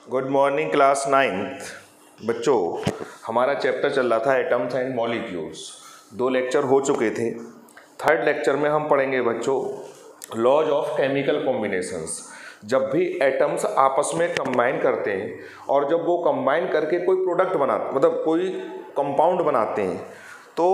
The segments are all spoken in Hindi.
गुड मॉर्निंग क्लास 9th बच्चों। हमारा चैप्टर चल रहा था एटम्स एंड मॉलिक्यूल्स। 2 लेक्चर हो चुके थे। थर्ड लेक्चर में हम पढ़ेंगे बच्चों लॉज ऑफ केमिकल कॉम्बिनेशंस। जब भी एटम्स आपस में कंबाइन करते हैं और जब वो कंबाइन करके कोई प्रोडक्ट बनाते मतलब कोई कंपाउंड बनाते हैं तो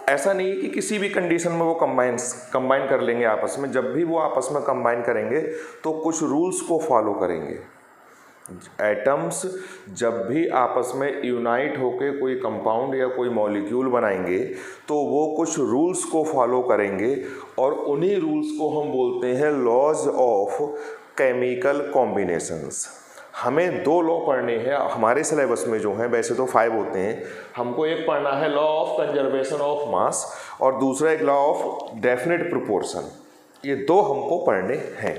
ऐसा नहीं है कि किसी भी कंडीशन में वो कंबाइन कर लेंगे आपस में। जब भी वो आपस में कंबाइन करेंगे तो कुछ रूल्स को फॉलो करेंगे। एटम्स जब भी आपस में यूनाइट होकर कोई कंपाउंड या कोई मॉलिक्यूल बनाएंगे तो वो कुछ रूल्स को फॉलो करेंगे और उन्हीं रूल्स को हम बोलते हैं लॉज ऑफ केमिकल कॉम्बिनेशंस। हमें 2 लॉ पढ़ने हैं हमारे सिलेबस में जो हैं, वैसे तो 5 होते हैं। हमको एक पढ़ना है लॉ ऑफ कंजर्वेशन ऑफ मास और दूसरा एक लॉ ऑफ डेफिनेट प्रोपोर्शन। ये 2 हमको पढ़ने हैं।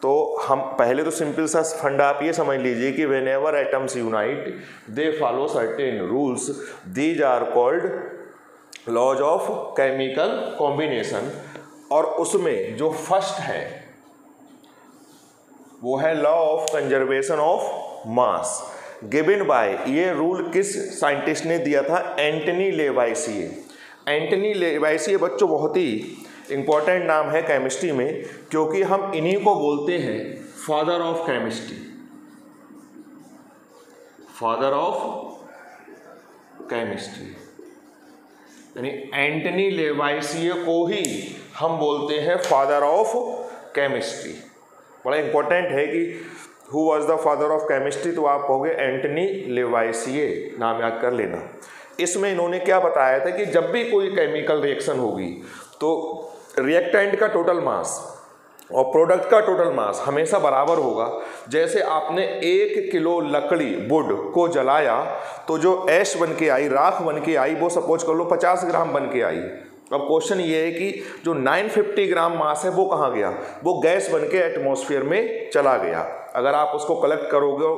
तो हम पहले तो सिंपल सा फंडा आप ये समझ लीजिए कि whenever atoms unite they follow certain rules, these are called laws of chemical combination. और उसमें जो फर्स्ट है वो है law of conservation of mass given by, ये रूल किस साइंटिस्ट ने दिया था? एंटनी लेवाइसिए। एंटनी लेवाइसिए बच्चों बहुत ही इंपॉर्टेंट नाम है केमिस्ट्री में, क्योंकि हम इन्हीं को बोलते हैं father of chemistry. Father of chemistry यानी एंटनी लेवाइसिए को ही हम बोलते हैं फादर ऑफ केमिस्ट्री। बड़ा इंपॉर्टेंट है कि who was the father of chemistry, तो आप कहोगे एंटनी लेवाइसिए, नाम याद कर लेना। इसमें इन्होंने क्या बताया था कि जब भी कोई केमिकल रिएक्शन होगी तो रिएक्टेंट का टोटल मास और प्रोडक्ट का टोटल मास हमेशा बराबर होगा। जैसे आपने 1 किलो लकड़ी वुड को जलाया तो जो ऐश बन के आई, राख बन के आई, वो सपोज कर लो 50 ग्राम बन के आई। अब क्वेश्चन ये है कि जो 950 ग्राम मास है वो कहाँ गया? वो गैस बन के एटमॉस्फेयर में चला गया। अगर आप उसको कलेक्ट करोगे,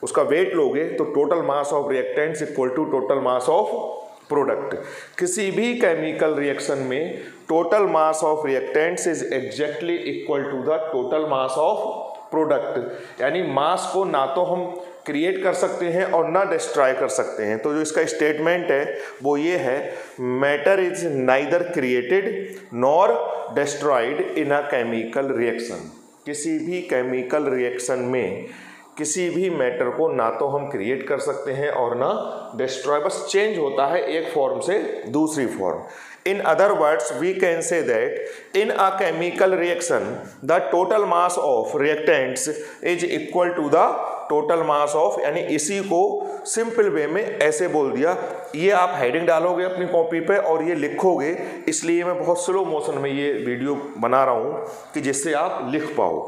उसका वेट लोगे, तो total mass of reactants equal to total mass of product. किसी भी केमिकल रिएक्शन में total mass of reactants is exactly equal to the total mass of product. यानी मास को ना तो हम क्रिएट कर सकते हैं और ना डिस्ट्रॉय कर सकते हैं। तो जो इसका स्टेटमेंट है वो ये है, matter is neither created nor destroyed in a chemical reaction. किसी भी केमिकल रिएक्शन में किसी भी मैटर को ना तो हम क्रिएट कर सकते हैं और ना डिस्ट्रॉय, बस चेंज होता है एक फॉर्म से दूसरी form. In other words we can say that in a chemical reaction the total mass of reactants is equal to the total mass of, यानी इसी को सिंपल वे में ऐसे बोल दिया। ये आप हेडिंग डालोगे अपनी कॉपी पे और ये लिखोगे, इसलिए मैं बहुत स्लो मोशन में ये वीडियो बना रहा हूँ कि जिससे आप लिख पाओ।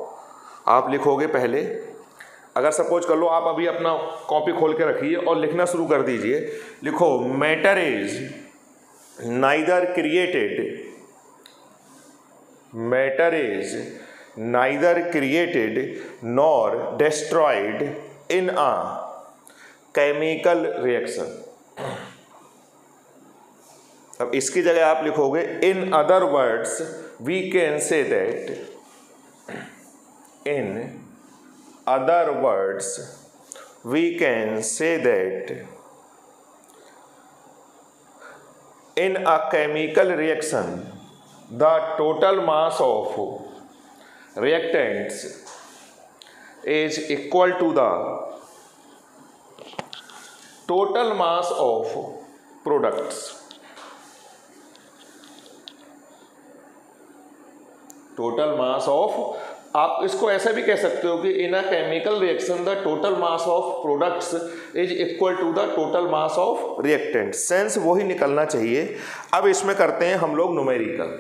आप लिखोगे पहले, अगर सपोज कर लो आप अभी अपना कॉपी खोल के रखिए और लिखना शुरू कर दीजिए। लिखो, matter is neither created, matter is neither created nor destroyed in a chemical reaction. अब इसकी जगह आप लिखोगे, in other words we can say that, in other words we can say that in a chemical reaction the total mass of reactants is equal to the total mass of products. total mass of, आप इसको ऐसा भी कह सकते हो कि in a chemical reaction the total mass of products is equal to the total mass of reactant. Sense वही निकलना चाहिए। अब इसमें करते हैं हम लोग न्यूमेरिकल।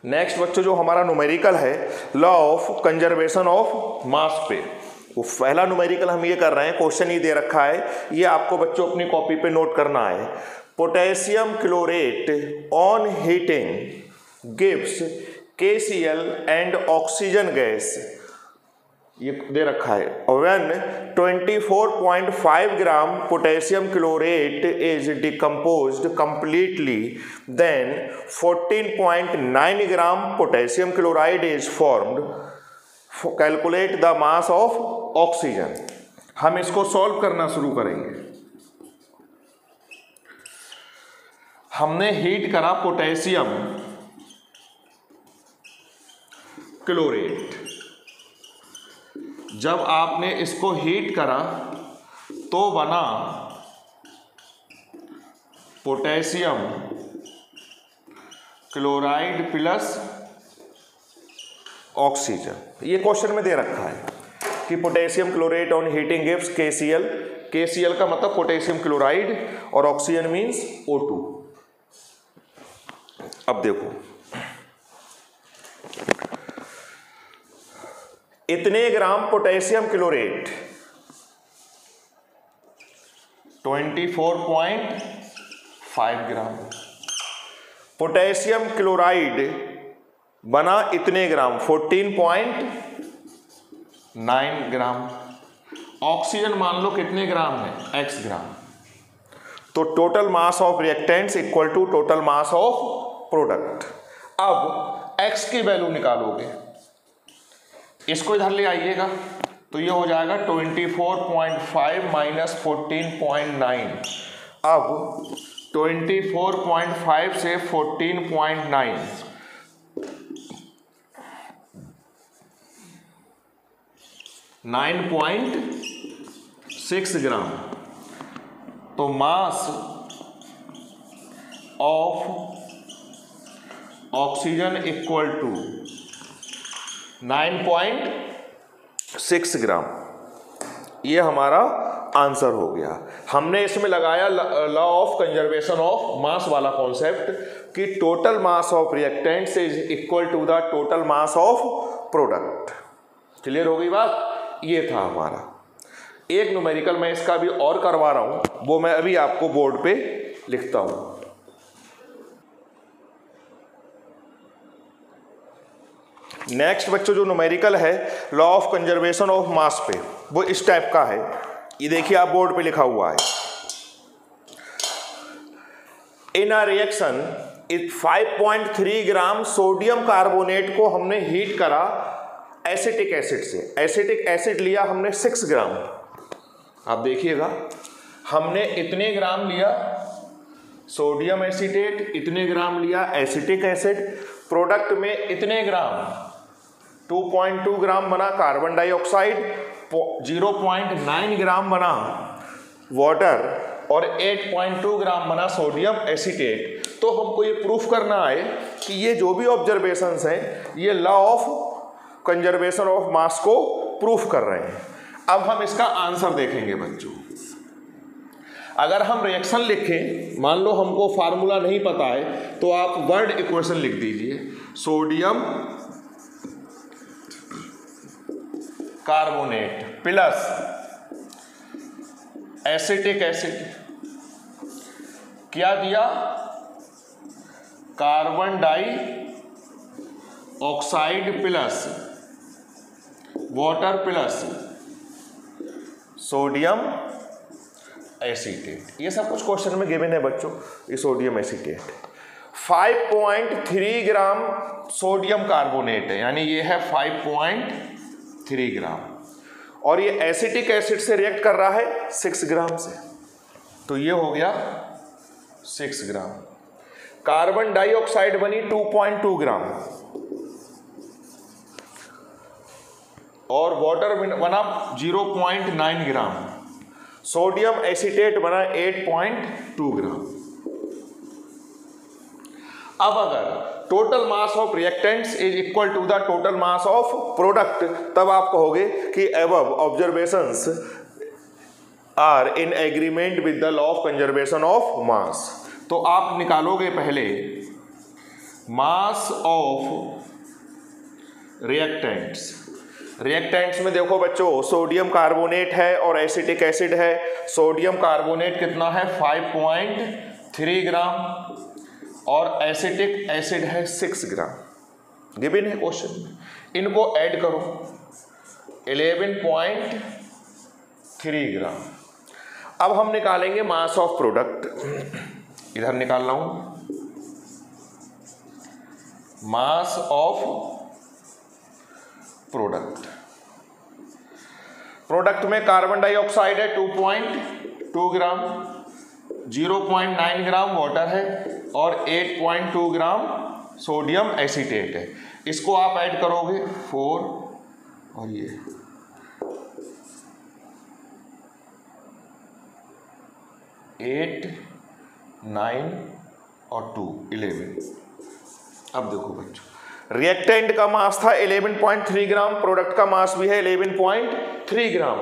नेक्स्ट बच्चों जो हमारा न्यूमेरिकल है लॉ ऑफ कंजर्वेशन ऑफ मास पे, वो पहला न्यूमेरिकल हम ये कर रहे हैं। क्वेश्चन ये दे रखा है, ये आपको बच्चों अपनी कॉपी पे नोट करना है। Potassium chlorate on heating gives KCl and oxygen gas ये दे रखा है, when 24.5 gram potassium chlorate is decomposed completely then 14.9 gram potassium chloride is formed, calculate the mass of oxygen. हम इसको सॉल्व करना शुरू करेंगे। हमने हीट करा पोटेशियम क्लोरेट, जब आपने इसको हीट करा तो बना पोटेशियम क्लोराइड प्लस ऑक्सीजन। ये क्वेश्चन में दे रखा है कि potassium chlorate on heating gives KCl। KCl का मतलब पोटेशियम क्लोराइड और ऑक्सीजन मींस O2। अब देखो, इतने ग्राम potassium chlorate 24.5 gram, potassium chloride बना इतने ग्राम 14.9 ग्राम, ऑक्सीजन मान लो कितने ग्राम है, x ग्राम। तो total mass of reactants equal to total mass of product. अब x की वैल्यू निकालोगे, इसको इधर ले आइएगा तो ये हो जाएगा 24.5 माइनस 14.9। अब 24.5 से 14.9 9.6 ग्राम, तो mass of oxygen equal to 9.6 gram. ये हमारा आंसर हो गया। हमने इसमें लगाया law of conservation of mass वाला कॉन्सेप्ट कि total mass of reactants is equal to the total mass of product. Clear हो गई बात? ये था हमारा। एक न्यूमेरिकल मैं इसका भी और करवा रहा हूं, वो मैं अभी आपको बोर्ड पे लिखता हूं। नेक्स्ट बच्चों जो न्यूमेरिकल है लॉ ऑफ कंजर्वेशन ऑफ मास पे, वो इस टाइप का है। ये देखिए आप बोर्ड पे लिखा हुआ है, in a reaction 5.3 gram sodium carbonate को हमने हीट करा एसिटिक एसिड से। एसिटिक एसिड लिया हमने 6 ग्राम। आप देखिएगा, हमने इतने ग्राम लिया सोडियम एसीटेट, इतने ग्राम लिया एसिटिक एसिड, प्रोडक्ट में इतने ग्राम 2.2 ग्राम बना कार्बन डाइऑक्साइड, 0.9 ग्राम बना वाटर और 8.2 ग्राम बना सोडियम एसीटेट। तो हमको ये प्रूफ करना है कि ये जो भी ऑब्जर्वेशंस हैं ये लॉ ऑफ कंजर्वेशन ऑफ मास को प्रूफ कर रहे हैं। अब हम इसका आंसर देखेंगे बच्चों। अगर हम रिएक्शन लिखें, मान लो हमको फार्मूला नहीं पता है, तो आप वर्ड इक्वेशन लिख दीजिए, sodium carbonate plus acetic acid, क्या दिया, carbon dioxide plus water plus sodium acetate. ये सब कुछ क्वेश्चन में गिवन है बच्चों। ये sodium acetate 5.3 gram sodium carbonate है, यानी ये है 5.3 ग्राम, और ये एसिटिक एसिड से रिएक्ट कर रहा है 6 ग्राम से, तो ये हो गया 6 ग्राम। कार्बन डाइऑक्साइड बनी 2.2 ग्राम और वाटर बना 0.9 ग्राम, सोडियम एसीटेट बना 8.2 ग्राम। अब अगर total mass of reactants is equal to the total mass of product, तब आप कहोगे कि above observations are in agreement with the law of conservation of mass. तो आप निकालोगे पहले मास ऑफ रिएक्टेंट्स। रिएक्टेंट्स में देखो बच्चों, सोडियम कार्बोनेट है और एसिटिक एसिड है। सोडियम कार्बोनेट कितना है 5.3 ग्राम और एसिटिक एसिड है 6 ग्राम। गिवन है क्वेश्चन में। इनको ऐड करो, 11.3 ग्राम। अब हम निकालेंगे मास ऑफ प्रोडक्ट, इधर निकाल रहा हूं, मास ऑफ प्रोडक्ट। प्रोडक्ट में कार्बन डाइऑक्साइड है 2.2 ग्राम, 0.9 ग्राम वाटर है और 8.2 ग्राम सोडियम एसीटेट है। इसको आप ऐड करोगे 4 और ये 8, 9 और 2 11। अब देखो बच्चों, रिएक्टेंट का मास था 11.3 ग्राम, प्रोडक्ट का मास भी है 11.3 ग्राम।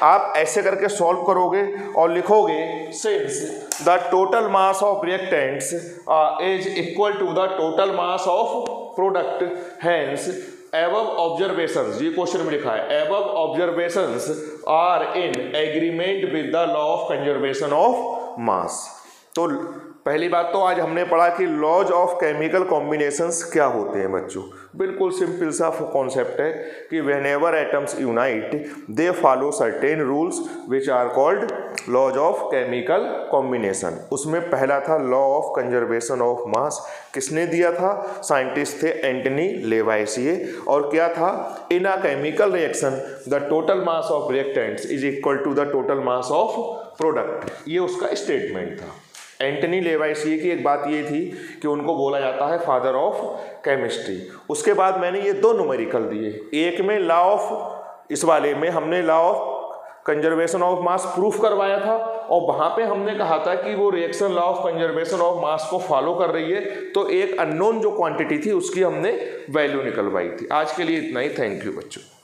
आप ऐसे करके सॉल्व करोगे और लिखोगे since the total mass of reactants is equal to the total mass of product, hence above observations, ये क्वेश्चन में लिखा है, above observations are in agreement with the law of conservation of mass. तो पहली बात तो आज हमने पढ़ा कि लॉज ऑफ केमिकल कॉम्बिनेशंस क्या होते हैं बच्चों। बिल्कुल सिंपल सा कॉन्सेप्ट है कि whenever atoms unite they follow certain rules which are called laws of chemical combination. उसमें पहला था law of conservation of mass, किसने दिया था? साइंटिस्ट थे एंटनी लेवाइसिए। और क्या था? In a chemical reaction the total mass of reactants is equal to the total mass of product, ये उसका स्टेटमेंट था। एंटनी लेवाइसिए की एक बात ये थी कि उनको बोला जाता है फादर ऑफ केमिस्ट्री। उसके बाद मैंने ये दो न्यूमेरिकल दिए, एक में लॉ ऑफ, इस वाले में हमने law of conservation of mass proof करवाया था और वहाँ पे हमने कहा था कि वो reaction law of conservation of मास को फॉलो कर रही है, तो एक अननोन जो क्वांटिटी थी उसकी हमने वैल्यू निकलवाई थी। आज के लिए इतना ही, थैंक यू बच्चों।